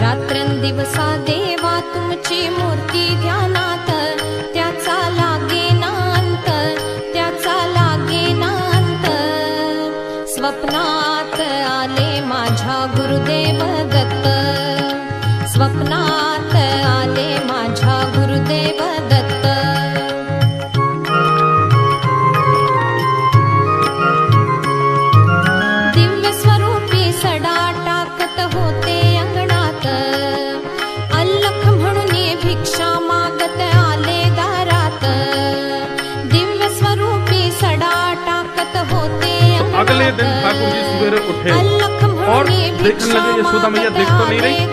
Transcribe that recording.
रात्रंदिवसा देवा तुमची मूर्ती ध्यानात, त्याचा लागेना अंत, त्याचा लागेना अंत. स्वप्नात आले माझ्या गुरुदेव दत्त, स्वप्नात आले माझ्या गुरुदेव दत्त. दिव्य स्वरूपी सडा टाकत होते अंगणात, अल्लख म्हणून भिक्षा मागत आले दारात. दिव्य स्वरूपी सडा टाकत होते अगले दिन ठाकुर जी सवेरे उठे अल्लख और म्हणून देखने लगे यशोदा मैया देख तो नहीं रही,